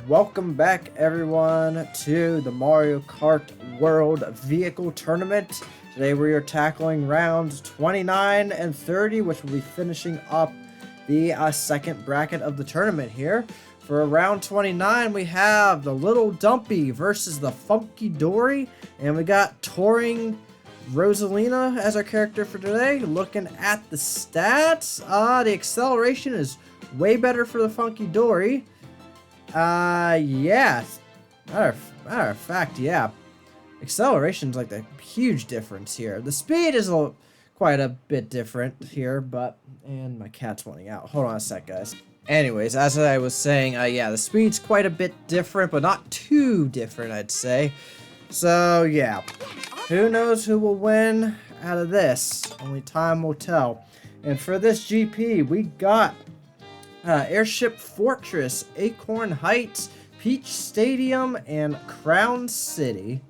welcome back everyone to the Mario Kart World Vehicle Tournament. Today we are tackling rounds 29 and 30, which will be finishing up the second bracket of the tournament here. For round 29, we have the Little Dumpy versus the Funky Dory, and we got Touring Rosalina as our character for today. Looking at the stats, the acceleration is way better for the Funky Dory. Yeah. Matter of fact, yeah. Acceleration's like the huge difference here. The speed is quite a bit different here, and my cat's wanting out. Hold on a sec, guys. Anyways, as I was saying, yeah, the speed's quite a bit different, but not too different, I'd say. So, yeah. Who knows who will win out of this? Only time will tell. And for this GP, we got Airship Fortress, Acorn Heights, Peach Stadium, and Crown City.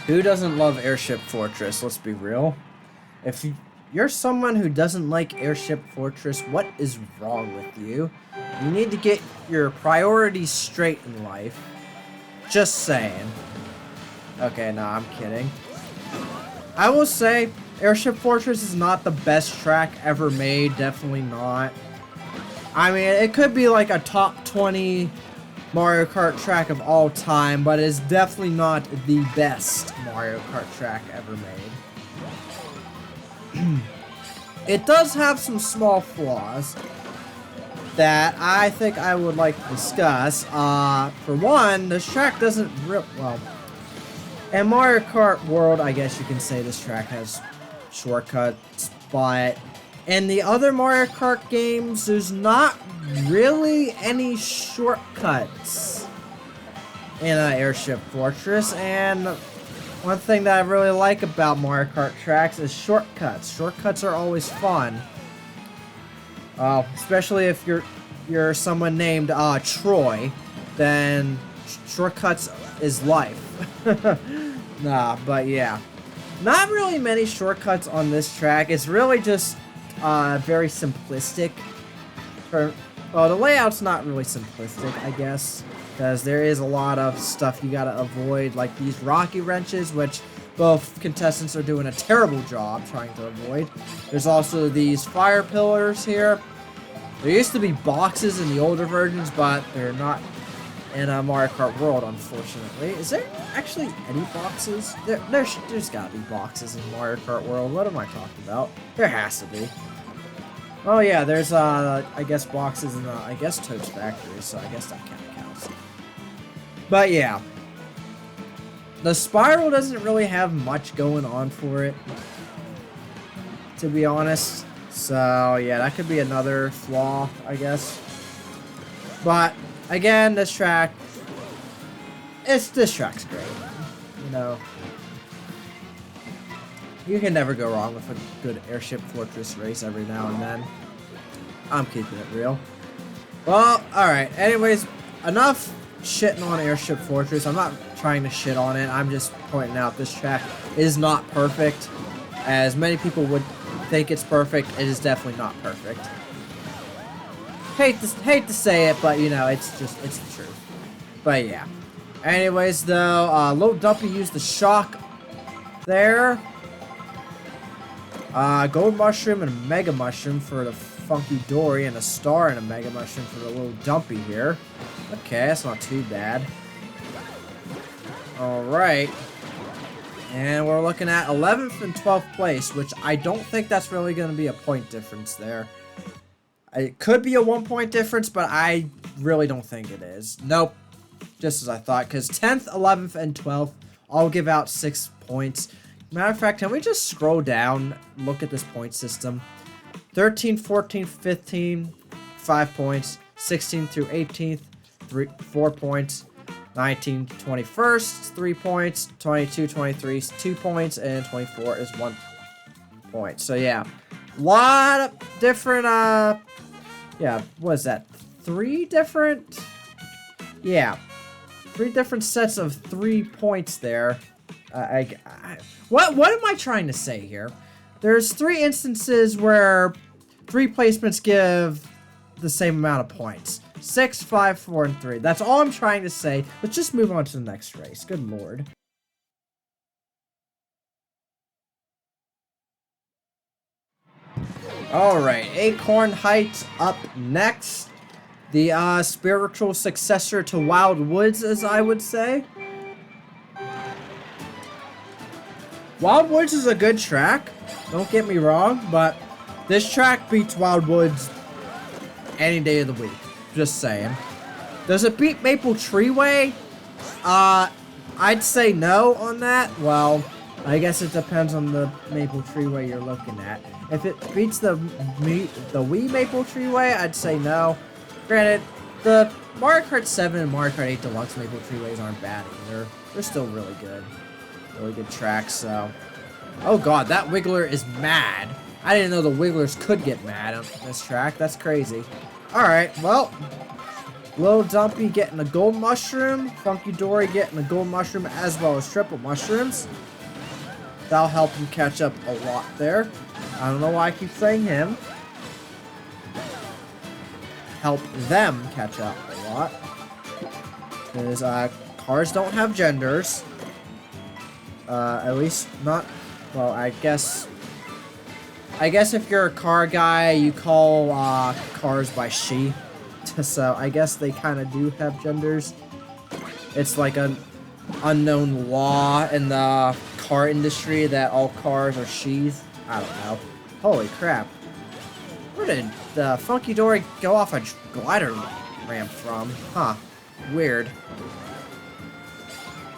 Who doesn't love Airship Fortress? Let's be real. If you're someone who doesn't like Airship Fortress, what is wrong with you? You need to get your priorities straight in life. Just saying. Okay, no, I'm kidding. I will say, Airship Fortress is not the best track ever made. Definitely not. I mean, it could be like a top 20 Mario Kart track of all time, but it's definitely not the best Mario Kart track ever made. It does have some small flaws that I think I would like to discuss. For one, this track doesn't well. In Mario Kart World, I guess you can say this track has shortcuts, but in the other Mario Kart games, there's not really any shortcuts in Airship Fortress, and one thing that I really like about Mario Kart tracks is shortcuts. Shortcuts are always fun. Especially if you're someone named Troy, then shortcuts is life. Nah, but yeah. Not really many shortcuts on this track. It's really just very simplistic. Well, the layout's not really simplistic, I guess, because there is a lot of stuff you gotta avoid, like these rocky wrenches, which both contestants are doing a terrible job trying to avoid. There's also these fire pillars here. There used to be boxes in the older versions, but they're not in Mario Kart World, unfortunately. Is there actually any boxes? There's gotta be boxes in Mario Kart World. What am I talking about? There has to be. Oh yeah, there's I guess boxes in I guess Toad's Factory, so I guess that kind of counts. But yeah, the spiral doesn't really have much going on for it, to be honest. So yeah, that could be another flaw, I guess. But again, this track's great. You know, you can never go wrong with a good Airship Fortress race every now and then. I'm keeping it real. Well, alright. Anyways, enough shitting on Airship Fortress. I'm not trying to shit on it. I'm just pointing out this track is not perfect. As many people would think it's perfect, it is definitely not perfect. Hate to say it, but you know, it's the truth. But yeah. Anyways, though, Little Dumpy used the shock there. Gold Mushroom and a Mega Mushroom for the Funky Dory, and a Star and a Mega Mushroom for the Little Dumpy here. Okay, that's not too bad. Alright. And we're looking at 11th and 12th place, which I don't think that's really going to be a point difference there. It could be a 1-point difference, but I really don't think it is. Nope. Just as I thought, because 10th, 11th, and 12th all give out 6 points. Matter of fact, can we just scroll down, look at this point system? 13, 14, 15, 5 points. 16 through 18th, 4 points. 19 to 21st, 3 points. 22, 23 is 2 points. And 24 is 1 point. So yeah, a lot of different, yeah, what is that? 3 different? Yeah. 3 different sets of 3 points there. What am I trying to say here? There's 3 instances where 3 placements give the same amount of points. 6, 5, 4, and 3. That's all I'm trying to say. Let's just move on to the next race. Good lord. Alright, Acorn Heights up next. The spiritual successor to Wild Woods, as I would say. Wild Woods is a good track. Don't get me wrong, but this track beats Wild Woods any day of the week. Just saying. Does it beat Maple Treeway? I'd say no on that. Well, I guess it depends on the Maple Treeway you're looking at. If it beats the Wii Maple Treeway, I'd say no. Granted, the Mario Kart 7 and Mario Kart 8 Deluxe Maple Treeways aren't bad either. They're still really good. Really good tracks, so... Oh god, that Wiggler is mad. I didn't know the Wigglers could get mad on this track. That's crazy. Alright, well... Lil Dumpy getting a gold mushroom. Funky Dory getting a gold mushroom as well as triple mushrooms. That'll help him catch up a lot there. I don't know why I keep saying him. Help them catch up a lot. Because cars don't have genders. At least not... Well, I guess if you're a car guy, you call cars by she. So I guess they kind of do have genders. It's like an unknown law in the car industry that all cars are she's. I don't know. Holy crap. Where did the Funky Dory go off a glider ramp from? Huh. Weird.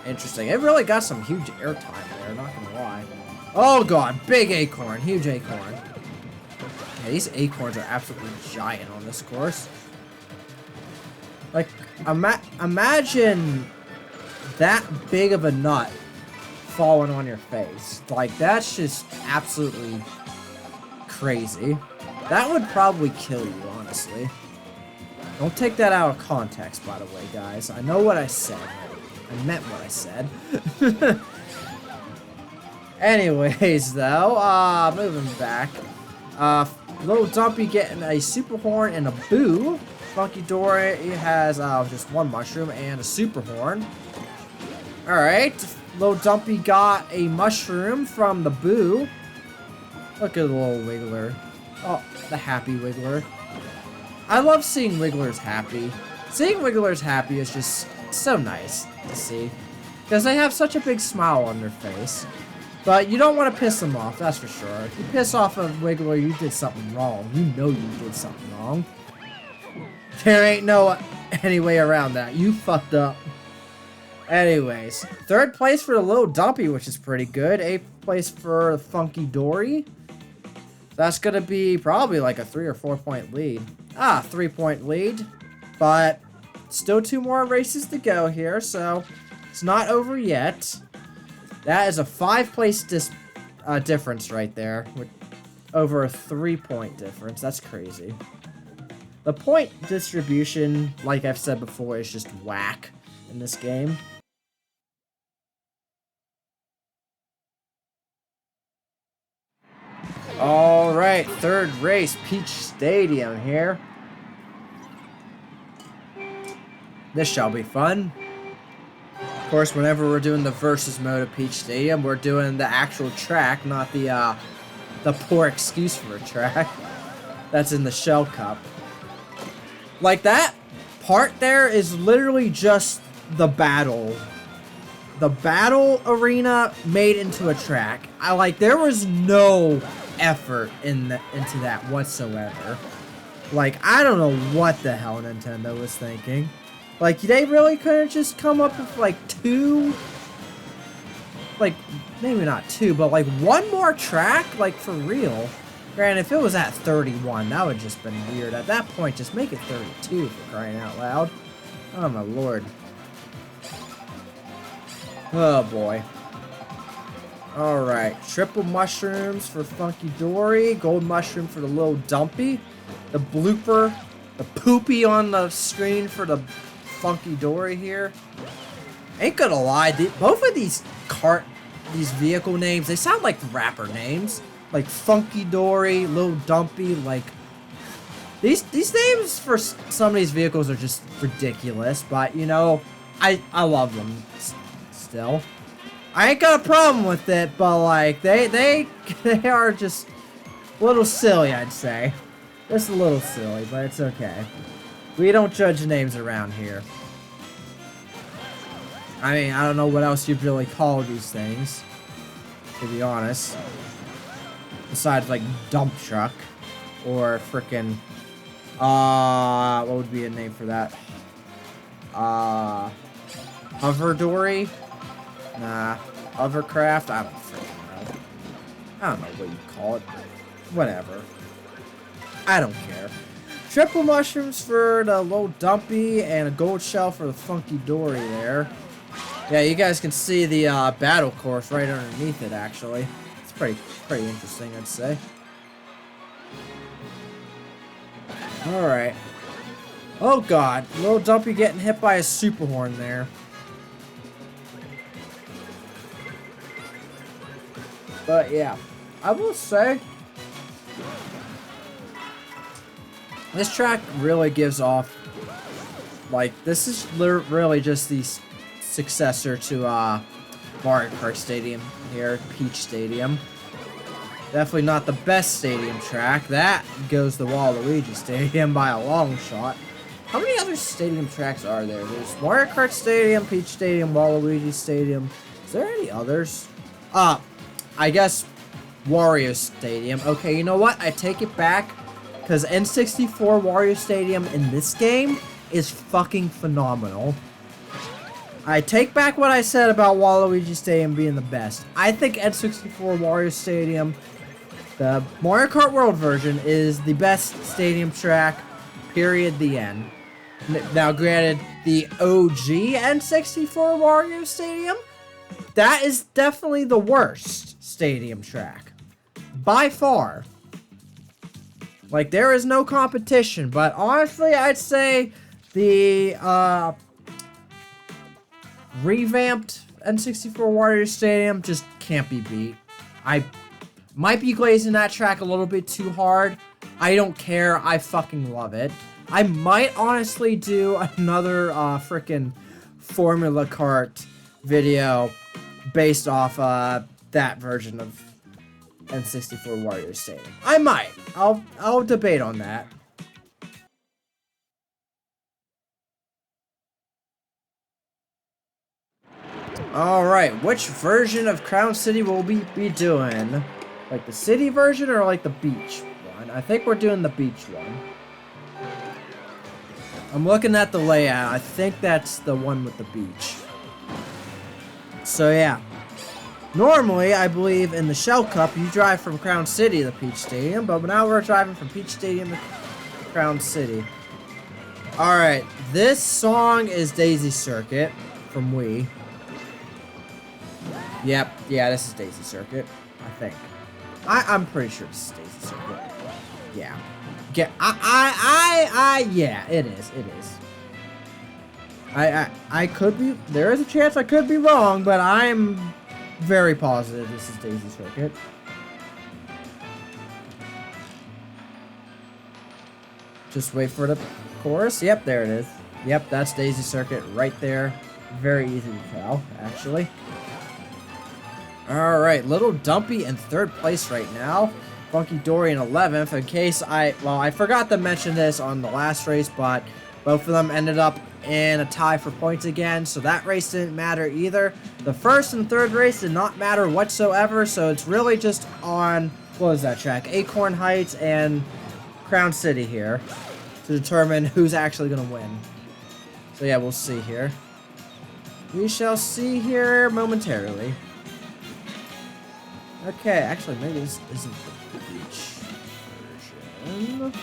Interesting. It really got some huge airtime there, not gonna lie. Oh god, big acorn. Huge acorn. Yeah, these acorns are absolutely giant on this course. Like, imagine that big of a nut falling on your face. Like, that's just absolutely crazy. That would probably kill you, honestly. Don't take that out of context, by the way, guys. I know what I said. I meant what I said. Anyways, though, moving back. Little Dumpy getting a super horn and a boo. Funky Dory has just one mushroom and a super horn. Alright, Little Dumpy got a mushroom from the boo. Look at the little Wiggler. Oh, the happy Wiggler. I love seeing Wigglers happy. Seeing Wigglers happy is just so nice to see. Because they have such a big smile on their face. But you don't want to piss them off, that's for sure. If you piss off a Wiggler, you did something wrong. You know you did something wrong. There ain't no any way around that. You fucked up. Anyways, 3rd place for the Little Dumpy, which is pretty good. 8th place for Funky Dory. That's going to be probably like a 3 or 4 point lead. 3-point lead. But still 2 more races to go here, so it's not over yet. That is a 5-place difference right there. With over a 3-point difference. That's crazy. The point distribution, like I've said before, is just whack in this game. Alright, 3rd race, Peach Stadium here. This shall be fun. Of course, whenever we're doing the versus mode of Peach Stadium, we're doing the actual track, not the poor excuse for a track. That's in the Shell Cup. Like, that part there is literally just the battle. The battle arena made into a track. There was no effort into that whatsoever. Like, I don't know what the hell Nintendo was thinking. Like, they really couldn't just come up with, like, 2... Like, maybe not 2, but, like, 1 more track? Like, for real. Granted, if it was at 31, that would just been weird. At that point, just make it 32 for crying out loud. Oh, my lord. Oh, boy. Alright. Triple mushrooms for Funky Dory. Gold mushroom for the Little Dumpy. The blooper. The poopy on the screen for the Funky Dory here. Ain't gonna lie. Both of these vehicle names, they sound like rapper names. Like Funky Dory, Little Dumpy, like These names for some of these vehicles are just ridiculous, but you know, I love them still. I ain't got a problem with it, but like they are just a little silly, I'd say. Just a little silly, but it's okay. We don't judge names around here. I mean, I don't know what else you'd really call these things, to be honest. Besides like dump truck or frickin' what would be a name for that? Hoverdory? Nah. Hovercraft? I don't freaking know. I don't know what you call it. Whatever. I don't care. Triple mushrooms for the low dumpy and a gold shell for the funky dory there. Yeah, you guys can see the battle course right underneath it, actually. It's pretty interesting, I'd say. Alright. Oh god, little dumpy getting hit by a super horn there. But yeah, I will say, this track really gives off, like, this is really just the successor to Mario Kart Stadium here, Peach Stadium. Definitely not the best stadium track. That goes to Waluigi Stadium by a long shot. How many other stadium tracks are there? There's Mario Kart Stadium, Peach Stadium, Waluigi Stadium. Is there any others? I guess Wario Stadium. Okay, you know what? I take it back. Because N64 Wario Stadium in this game is fucking phenomenal. I take back what I said about Waluigi Stadium being the best. I think N64 Wario Stadium, the Mario Kart World version, is the best stadium track, period, the end. Now, granted, the OG N64 Wario Stadium, that is definitely the worst stadium track. By far. Like, there is no competition, but honestly, I'd say the revamped N64 Wario Stadium just can't be beat. I might be glazing that track a little bit too hard. I don't care. I fucking love it. I might honestly do another frickin' Formula Kart video based off that version of N64 Wario Stadium. I might. I'll debate on that. Alright, which version of Crown City will we be doing? Like the city version or like the beach one? I think we're doing the beach one. I'm looking at the layout. I think that's the one with the beach. So yeah. Normally, I believe in the Shell Cup, you drive from Crown City to Peach Stadium, but now we're driving from Peach Stadium to Crown City. Alright, this song is Daisy Circuit from Wii. Yep, yeah, this is Daisy Circuit, I think. I'm pretty sure this is Daisy Circuit. Yeah. Yeah, it is. I could be, there is a chance I could be wrong, but I'm very positive this is Daisy Circuit. Just wait for the chorus. Yep, there it is. Yep, that's Daisy Circuit right there. Very easy to tell, actually. Alright, Little Dumpy in 3rd place right now. Funky Dory in 11th. In case I forgot to mention this on the last race, but both of them ended up in a tie for points again, so that race didn't matter either. The 1st and 3rd race did not matter whatsoever, so it's really just on, what was that track? Acorn Heights and Crown City here to determine who's actually going to win. So yeah, we'll see here. We shall see here momentarily. Okay, actually, maybe this isn't the beach version.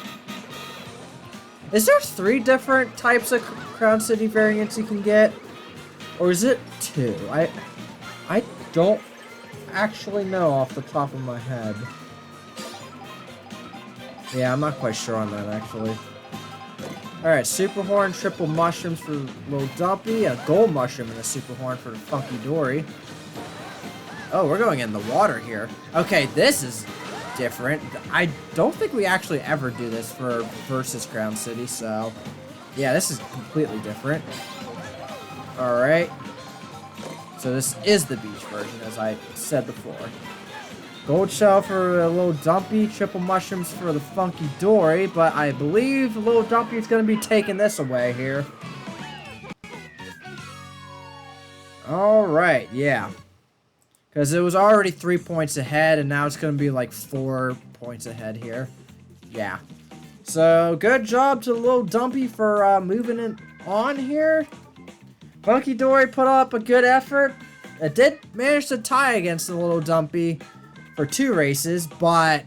Is there 3 different types of Crown City variants you can get? Or is it 2? I don't actually know off the top of my head. Yeah, I'm not quite sure on that, actually. Alright, Super Horn, triple mushrooms for Little Dumpy, a gold mushroom and a Super Horn for the Funky Dory. Oh, we're going in the water here. Okay, this is different. I don't think we actually ever do this for versus Ground City, so yeah, this is completely different. Alright. So this is the beach version, as I said before. Gold shell for a little dumpy, triple mushrooms for the funky dory, but I believe a little dumpy is going to be taking this away here. Alright, yeah. Because it was already 3 points ahead, and now it's going to be like 4 points ahead here. Yeah. So, good job to Little Dumpy for moving it on here. Funky Dory put up a good effort. It did manage to tie against the Little Dumpy for 2 races, but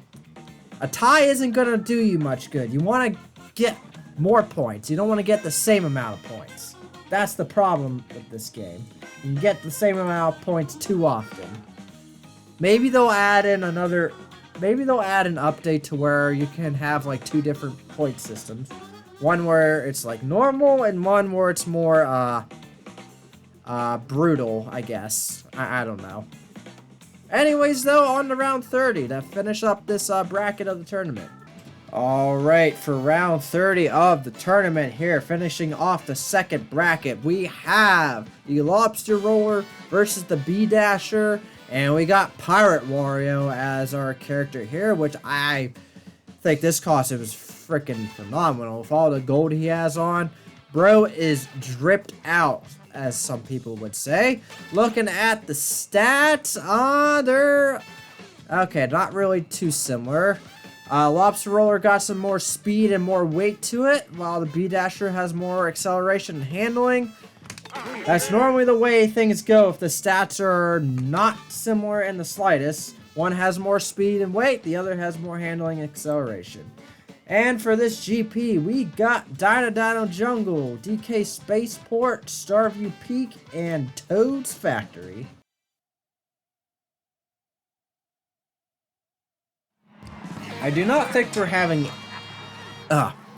a tie isn't going to do you much good. You want to get more points. You don't want to get the same amount of points. That's the problem with this game. You can get the same amount of points too often. Maybe they'll add in maybe they'll add an update to where you can have like 2 different point systems. One where it's like normal and one where it's more brutal, I guess. I don't know. Anyways, though, on to round 30 to finish up this bracket of the tournament. Alright, for round 30 of the tournament here, finishing off the second bracket, we have the Lobster Roller versus the Bee Dasher, and we got Pirate Wario as our character here, which I think this costume is freaking phenomenal. With all the gold he has on, bro is dripped out, as some people would say. Looking at the stats, they're okay, not really too similar. Lobster Roller got some more speed and more weight to it, while the Bee Dasher has more acceleration and handling. That's normally the way things go if the stats are not similar in the slightest. One has more speed and weight, the other has more handling and acceleration. And for this GP, we got Dino Jungle, DK Spaceport, Starview Peak, and Toad's Factory. I do not think we're having...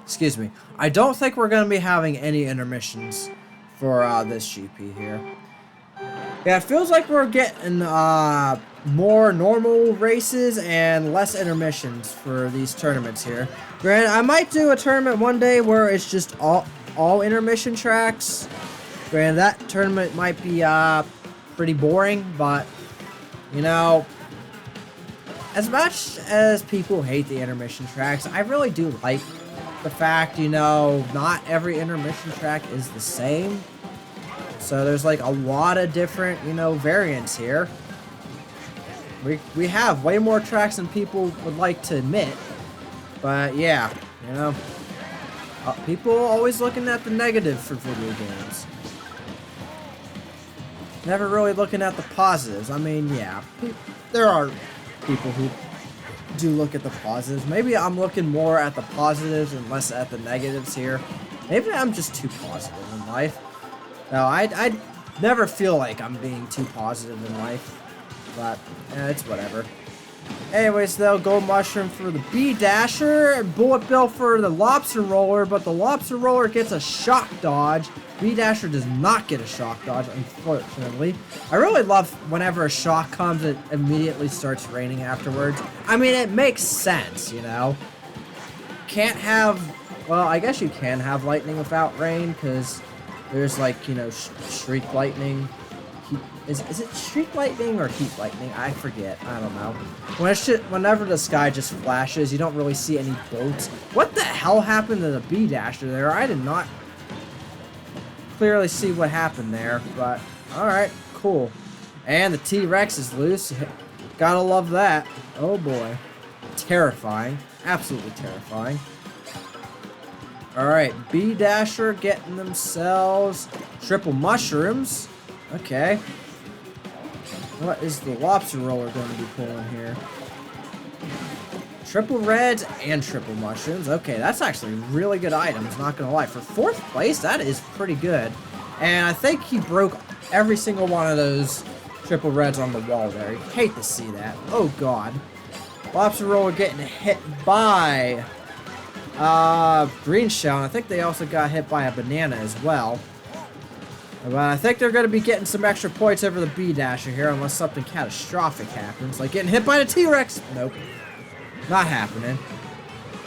excuse me. I don't think we're going to be having any intermissions for this GP here. Yeah, it feels like we're getting more normal races and less intermissions for these tournaments here. Granted, I might do a tournament one day where it's just all intermission tracks. Granted, that tournament might be pretty boring, but, you know... As much as people hate the intermission tracks, I really do like the fact, you know, not every intermission track is the same. So there's like a lot of different, you know, variants here. We have way more tracks than people would like to admit. But yeah, you know, people are always looking at the negative for video games. Never really looking at the positives. I mean, yeah, there are people who do look at the positives. Maybe I'm looking more at the positives and less at the negatives here. Maybe I'm just too positive in life. No, I never feel like I'm being too positive in life. But, it's whatever. Anyways, though, Gold Mushroom for the Bee Dasher, Bullet Bill for the Lobster Roller, but the Lobster Roller gets a shock dodge. Bee Dasher does not get a shock dodge, unfortunately. I really love whenever a shock comes, it immediately starts raining afterwards. I mean, it makes sense, you know. Can't have... Well, I guess you can have lightning without rain, because there's, like, you know, streak lightning. Is it streak lightning or heat lightning? I forget. I don't know. Whenever the sky just flashes, you don't really see any bolts. What the hell happened to the Bee Dasher there? I did not clearly see what happened there, but alright, cool. And the T-Rex is loose. Gotta love that. Oh boy. Terrifying. Absolutely terrifying. Alright, Bee Dasher getting themselves triple mushrooms. Okay. What is the Lobster Roller going to be pulling here? Triple reds and triple mushrooms. Okay, that's actually really good items, not gonna lie. For 4th place, that is pretty good. And I think he broke every single one of those triple reds on the wall there. You hate to see that. Oh, God. Lobster Roller getting hit by Green Shell. And I think they also got hit by a banana as well. But I think they're going to be getting some extra points over the Bee Dasher here, unless something catastrophic happens, like getting hit by the T-Rex. Nope. Not happening.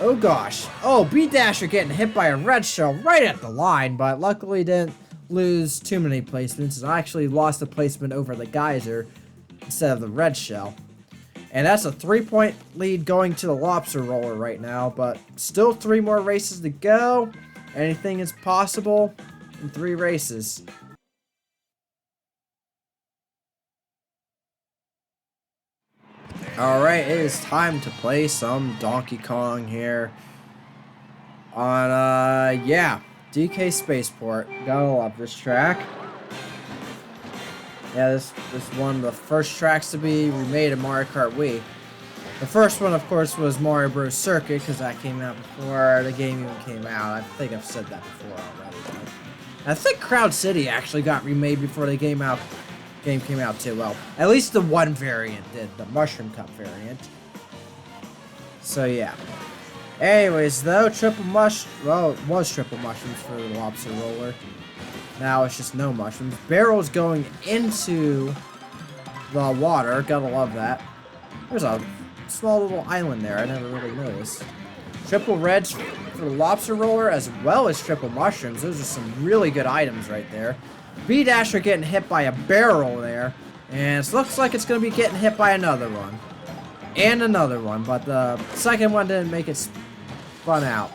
Oh gosh. Oh, B-Dasher getting hit by a red shell right at the line, but luckily didn't lose too many placements. I actually lost the placement over the geyser instead of the red shell. And that's a 3-point lead going to the lobster roller right now, but still 3 more races to go. Anything is possible in 3 races. Alright, it is time to play some Donkey Kong here on, yeah, DK Spaceport. Gotta love this track. Yeah, this is one of the first tracks to be remade in Mario Kart Wii. The first one, of course, was Mario Bros. Circuit, because that came out before the game even came out. I think I've said that before already. But I think Crowd City actually got remade before the game came out too. Well, at least the one variant did, the Mushroom Cup variant. So yeah. Anyways, though, well, it was triple mushrooms for the lobster roller. Now it's just no mushrooms. Barrels going into the water. Gotta love that. There's a small little island there. I never really noticed. Triple reds for the lobster roller as well as triple mushrooms. Those are some really good items right there. B-Dasher getting hit by a barrel there. And it looks like it's going to be getting hit by another one. And another one. But the second one didn't make it spun out.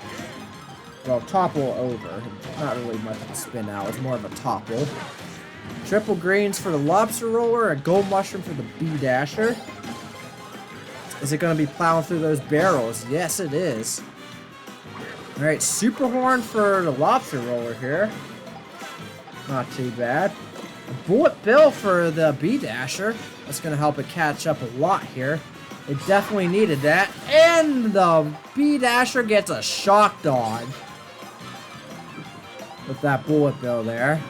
Well, topple over. Not really much of a spin out. It's more of a topple. Triple greens for the lobster roller. A gold mushroom for the B-Dasher. Is it going to be plowing through those barrels? Yes, it is. Alright, super horn for the lobster roller here. Not too bad. A bullet bill for the B-Dasher. That's going to help it catch up a lot here. It definitely needed that. And the B-Dasher gets a shock dodge. With that bullet bill there.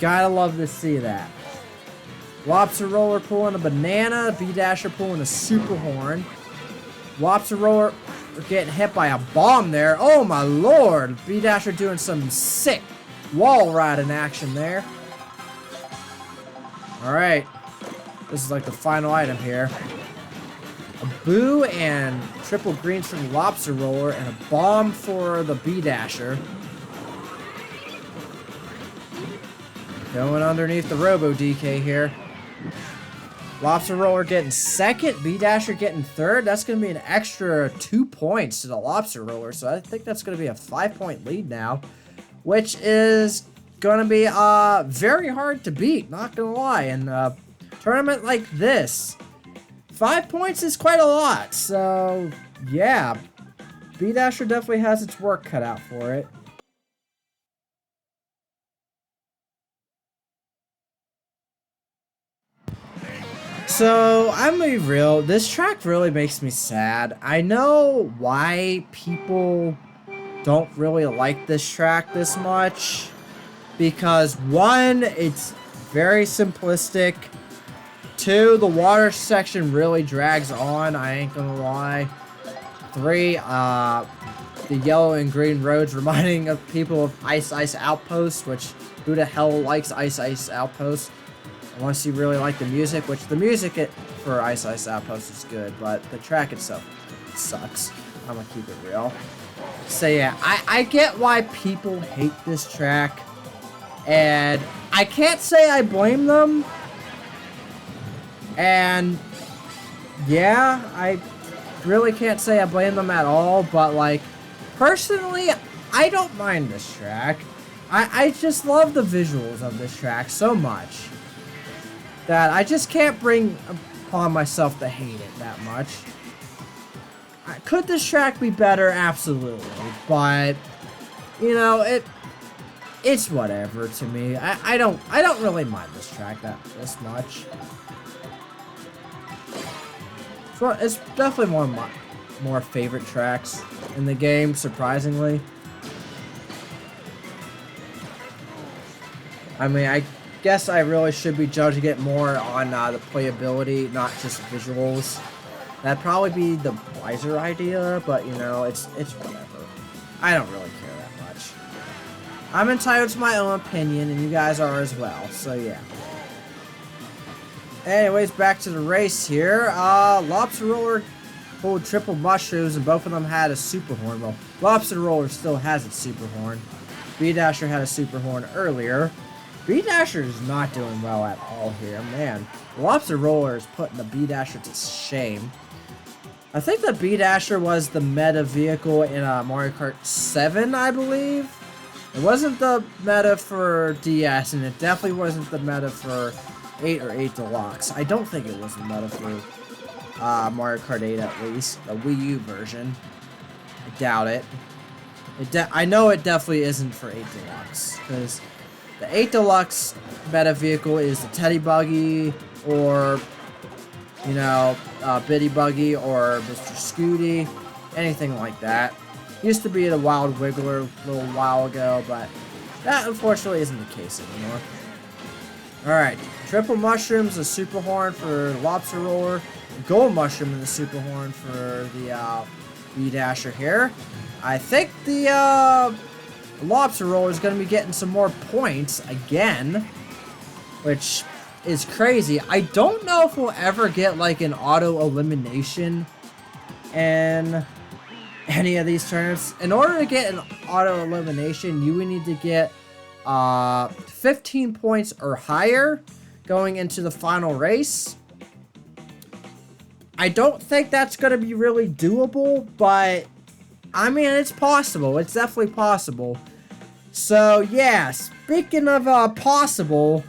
Gotta love to see that. Lobster roller pulling a banana. B-Dasher pulling a super horn. Lobster roller getting hit by a bomb there. Oh my lord. B-Dasher doing some sick wall riding action there. Alright. This is like the final item here. A boo and triple greens for the lobster roller and a bomb for the B-Dasher. Going underneath the Robo DK here. Lobster roller getting second. B-Dasher getting third. That's going to be an extra 2 points to the lobster roller. So I think that's going to be a 5-point lead now. Which is going to be very hard to beat. Not going to lie. In a tournament like this, 5 points is quite a lot. So yeah. B-Dasher definitely has its work cut out for it. So, I'm gonna be real, this track really makes me sad. I know why people don't really like this track this much. Because, 1, it's very simplistic. 2, the water section really drags on, I ain't gonna lie. 3, the yellow and green roads reminding of people of Ice Ice Outpost, which, who the hell likes Ice Ice Outpost? Unless you really like the music, which the music for Ice Ice Outpost is good, but the track itself sucks. I'm gonna keep it real. So yeah, I get why people hate this track, and I can't say I blame them. And yeah, I really can't say I blame them at all, but like, personally, I don't mind this track. I just love the visuals of this track so much that I just can't bring upon myself to hate it that much. Could this track be better? Absolutely. But, you know, it's whatever to me. I don't really mind this track this much. It's definitely one of my more favorite tracks in the game, surprisingly. I mean, I guess I really should be judging it more on the playability, not just visuals. That'd probably be the wiser idea, but you know, it's whatever. I don't really care that much. I'm entitled to my own opinion, and you guys are as well, so yeah. Anyways, back to the race here. Lobster roller pulled triple mushrooms, and both of them had a super horn. Well, Lobster Roller still has its super horn. B-Dasher had a super horn earlier. B-Dasher is not doing well at all here, man. Lobster Roller is putting the B-Dasher to shame. I think the B-Dasher was the meta vehicle in Mario Kart 7, I believe. It wasn't the meta for DS, and it definitely wasn't the meta for 8 or 8 Deluxe. I don't think it was the meta for Mario Kart 8 at least, the Wii U version. I doubt it. I know it definitely isn't for 8 Deluxe, because the 8 Deluxe meta vehicle is the Teddy Buggy, or, you know, Biddy Buggy, or Mr. Scooty, anything like that. Used to be the Wild Wiggler a little while ago, but that unfortunately isn't the case anymore. Alright, triple mushrooms, a super horn for the Lobster Roller, gold mushroom and the super horn for the B-Dasher here. I think the Lobster Roller is going to be getting some more points again, which is crazy. I don't know if we'll ever get like an auto elimination in any of these tournaments. In order to get an auto elimination, you would need to get 15 points or higher going into the final race. I don't think that's going to be really doable, but I mean, it's possible. It's definitely possible. So yeah, speaking of possible,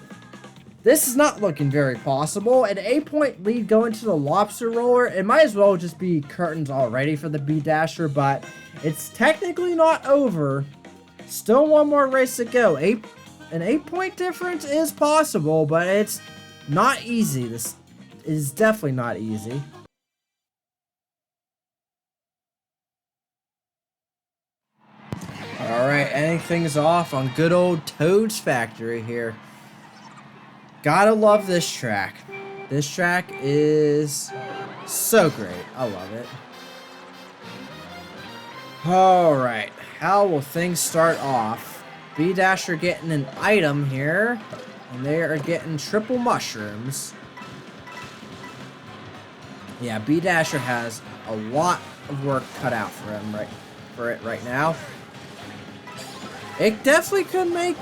this is not looking very possible. An 8-point lead going to the Lobster Roller. It might as well just be curtains already for the B-Dasher, but it's technically not over. Still one more race to go. An 8-point difference is possible, but it's not easy. This is definitely not easy. Alright, ending things off on good old Toad's Factory here. Gotta love this track. This track is so great. I love it. Alright, how will things start off? B-Dasher getting an item here, and they are getting triple mushrooms. Yeah, B-Dasher has a lot of work cut out for him right now. It definitely could make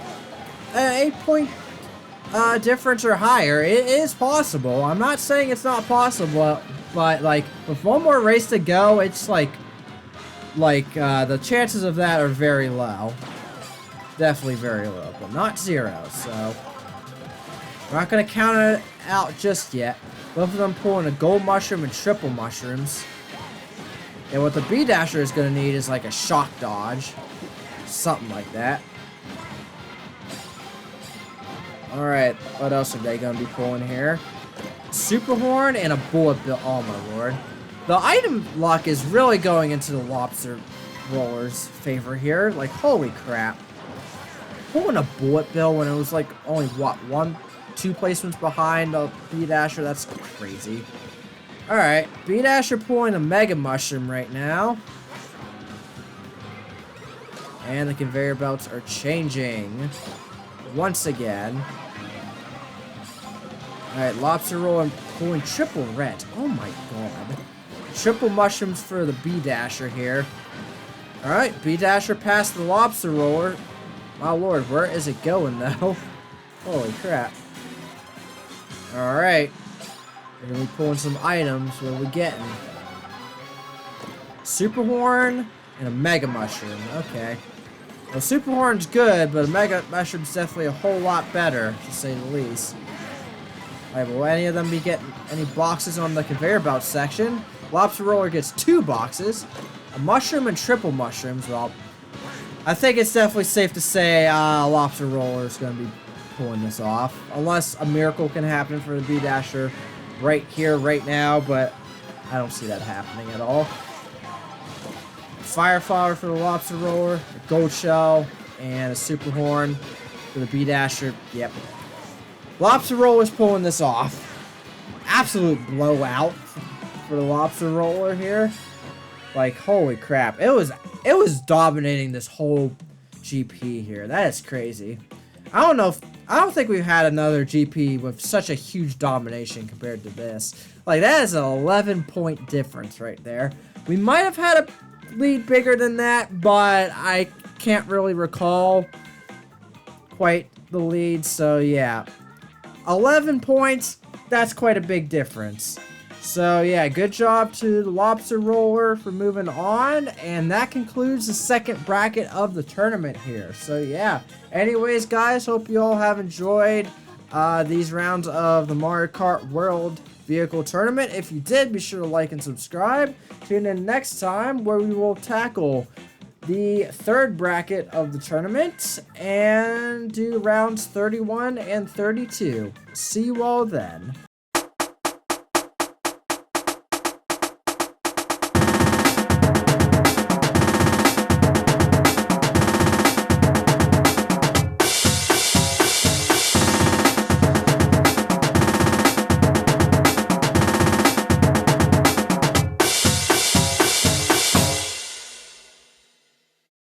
an 8-point difference or higher. It is possible. I'm not saying it's not possible, but like with one more race to go, it's like the chances of that are very low. Definitely very low, but not zero. So we're not gonna count it out just yet. Both of them pulling a gold mushroom and triple mushrooms. And what the B-Dasher is gonna need is like a shock dodge. Something like that. Alright, what else are they going to be pulling here? Super Horn and a Bullet Bill. Oh my lord. The item luck is really going into the Lobster Roller's favor here. Like, holy crap. Pulling a Bullet Bill when it was like only, what, 2 placements behind the B-Dasher? That's crazy. Alright, B-Dasher pulling a Mega Mushroom right now. And the conveyor belts are changing once again. Alright, Lobster Roller pulling triple red. Oh my god. Triple mushrooms for the B-Dasher here. Alright, B-Dasher past the Lobster Roller. My lord, where is it going though? Holy crap. Alright. We're gonna be pulling some items. What are we getting? Super Horn and a Mega Mushroom. Okay. Well, Super Horn's good, but a Mega Mushroom's definitely a whole lot better, to say the least. Alright, will any of them be getting any boxes on the conveyor belt section? Lobster Roller gets 2 boxes. A mushroom and triple mushrooms. Well, I think it's definitely safe to say Lobster Roller is going to be pulling this off. Unless a miracle can happen for the B-Dasher right here, right now, but I don't see that happening at all. Fire Flower for the Lobster Roller, a Gold Shell, and a Super Horn for the B-Dasher. Yep. Lobster Roller's pulling this off. Absolute blowout for the Lobster Roller here. Like, holy crap. It was dominating this whole GP here. That is crazy. I don't know if I don't think we've had another GP with such a huge domination compared to this. Like, that is an 11-point difference right there. We might have had a lead bigger than that, but I can't really recall quite the lead. So, yeah. 11 points, that's quite a big difference. So, yeah, good job to the Lobster Roller for moving on. And that concludes the second bracket of the tournament here. So, yeah. Anyways, guys, hope you all have enjoyed these rounds of the Mario Kart World Vehicle Tournament. If you did, be sure to like and subscribe. Tune in next time where we will tackle the third bracket of the tournament and do rounds 31 and 32. See you all then.